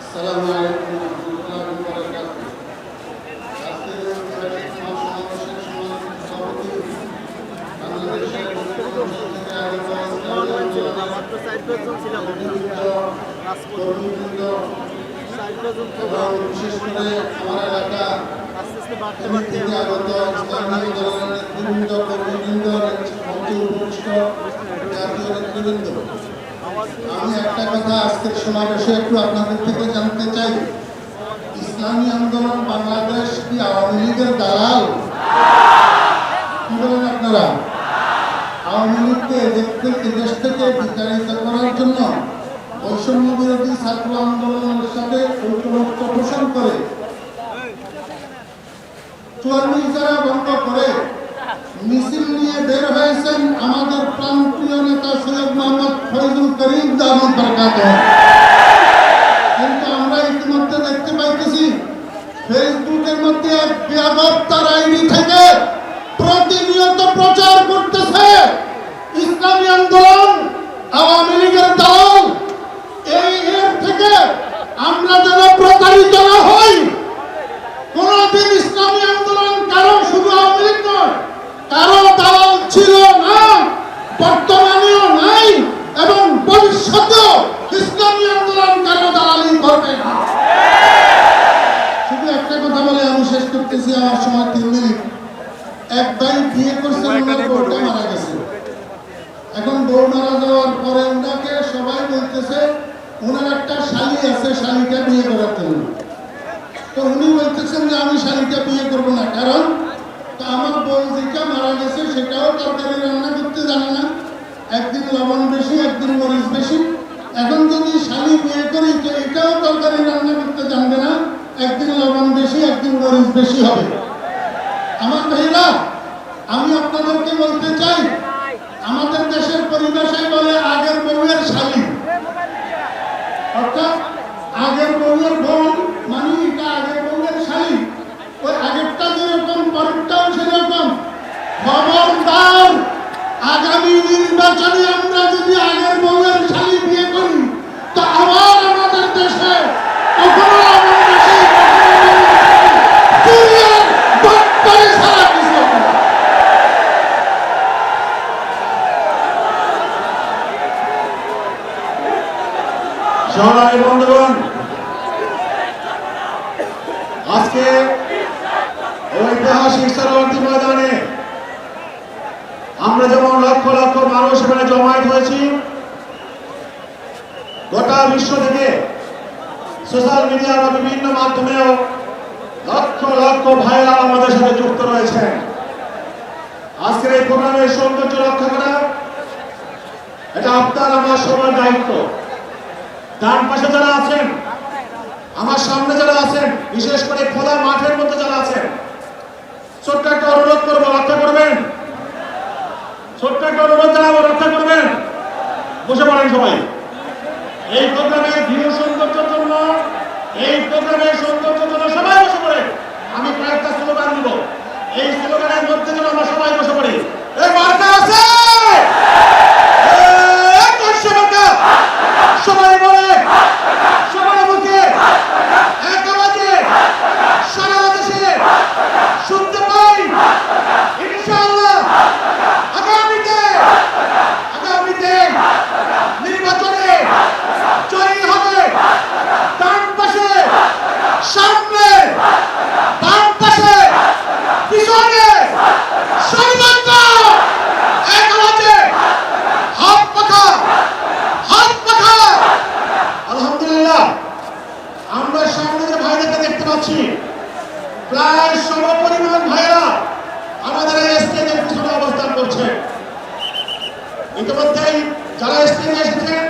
আসসালামু আলাইকুম ওয়া রাহমাতুল্লাহি ওয়া বারাকাতুহু। আজকের এই সমাবেশের সম্মানিত সভাপতি বাংলাদেশের থেকে আগত কর্মীবৃন্দ এবং বিশেষ করে আমার এলাকা থেকে আগত ইসলামী দলের নেতৃবৃন্দ কর্মীবৃন্দ মঞ্চে উপবিষ্ট জাতীয় নেতৃবৃন্দ, আমি একটা কথা আজকের সমাবেশে একটু আপনাদের থেকে জানতে চাই। ইসলামী আন্দোলন বাংলাদেশ কি আওয়ামী লীগের দালাল? কি বলেন আপনারা? আওয়ামী লীগকে দেশ থেকে বিতাড়িত করার জন্য বৈষম্য বিরোধী ছাত্র আন্দোলনের সাথে ঐক্যমত্য পোষণ করে চুয়াল্লিশ যারা বন্ধ করে মিছিল নিয়ে বের হয়েছেন আমাদের প্রাণপ্রিয় নেতা সৈয়দ মোহাম্মদ ফয়জুল করিম দামাত বরকাতুহু। কিন্তু আমরা ইতিমধ্যে দেখতে পাইতেছি ফেসবুকের মধ্যে এক বেয়াদব তার আইডি থেকে প্রতিনিয়ত প্রচার করতেছে ইসলামী আন্দোলন আওয়ামী লীগের দল। এর থেকে আমরা যেন প্রতারিত না হই। কোনদিন ইসলামী আন্দোলন কারো শুধু আওয়ামী লীগ নয়, কারো দালাল ছিল না, বর্তমানেও নাই এবং ভবিষ্যতেও ইসলামী আন্দোলন কারো দালালি করবে না। শুধু একটা কথা বলে আমি শেষ করতেছি, আমার সময় 3 মিনিট। এক ভাই বিয়ে করছে, ওনার বউটা মারা গেছে। এখন বউ মারা যাওয়ার পরে ওনাকে সবাই বলতেছে ওনার একটা শালী আছে, শালীটা বিয়ে করার জন্য। তো উনি বলতেছেন যে আমি শালীটা বিয়ে করবো না, কারণ আমার বউ যেটা মারা গেছে সেটাও তরকারি রান্না করতে জানে না, একদিন লবণ বেশি একদিন মরিচ বেশি। এখন যদি শালী বিয়ে করি তো এটাও তরকারি রান্না করতে জানবে না, একদিন লবণ বেশি একদিন মরিচ বেশি হবে। আমার ভাইরা, আমি আপনাদেরকে বলতে চাই, আমাদের দেশের পরিভাষায় বলে আগের বউয়ের শালী, অর্থাৎ আগের বউয়ের বোন, মানে এটা আগের বউয়ের শালী। ওই আগেরটা যেরকম পরেরটাও সেরকম। খবরদার, আগামী নির্বাচনে আমরা যদি আগের বউয়ের শালী বিয়ে করি তো আবার আমাদের দেশে কখনো আমাদের দেশে ছাড়া কিছু হবে না। সংগ্রামী বন্ধুগণ, আজকে ঐতিহাসিক সরোবরী ময়দানে আমরা যেমন লক্ষ লক্ষ মানুষ এখানে জমায়েত হয়েছি, গোটা বিশ্ব থেকে সোশ্যাল মিডিয়া বা বিভিন্ন মাধ্যমেও লক্ষ লক্ষ ভাইরা আমাদের সাথে যুক্ত রয়েছেন। আজকের এই প্রোগ্রামের সৌন্দর্য রক্ষা করা এটা আপনার আমার সবার দায়িত্ব। ডান পাশে যারা আছেন, আমার সামনে যারা আছেন, বিশেষ করে খোলা মাঠের মধ্যে যারা আছেন, ছোট্ট একটা অনুরোধ করবো, রক্ষা করবেন। ছোট্ট একটা অনুরোধ জানাবো, রক্ষা করবেন। বসে পড়েন সবাই। এই প্রোগ্রামের ভিউ সৌন্দর্যের জন্য, এই প্রোগ্রামের সৌন্দর্যের জন্য সবাই বসে পড়ে। আমি কয়েকটা স্লোগান দিব, এই স্লোগানের মধ্যে যেন আমরা সবাই বসে পড়ি। এই মার্কা আছে, সবাই বলে, সবাই মুখে এক আওয়াজে সারা দেশে শুনতে পাই। ইনশাআল্লাহ আগামীতে নির্বাচনে জয়ী হবে ডান পাশে, সামনে, বাম পাশে, পিছনে, সর্বত্র এক আওয়াজে হাত পাখা, হাত পাখা। আলহামদুলিল্লাহ, আমরা সামনে যে ভাইদেরকে দেখতে পাচ্ছি, প্রায় সমপরিমাণ ভাইরা আমাদের এই স্টেজের পিছনে অবস্থান করছে। ইতিমধ্যেই যারা স্টেজে এসেছেন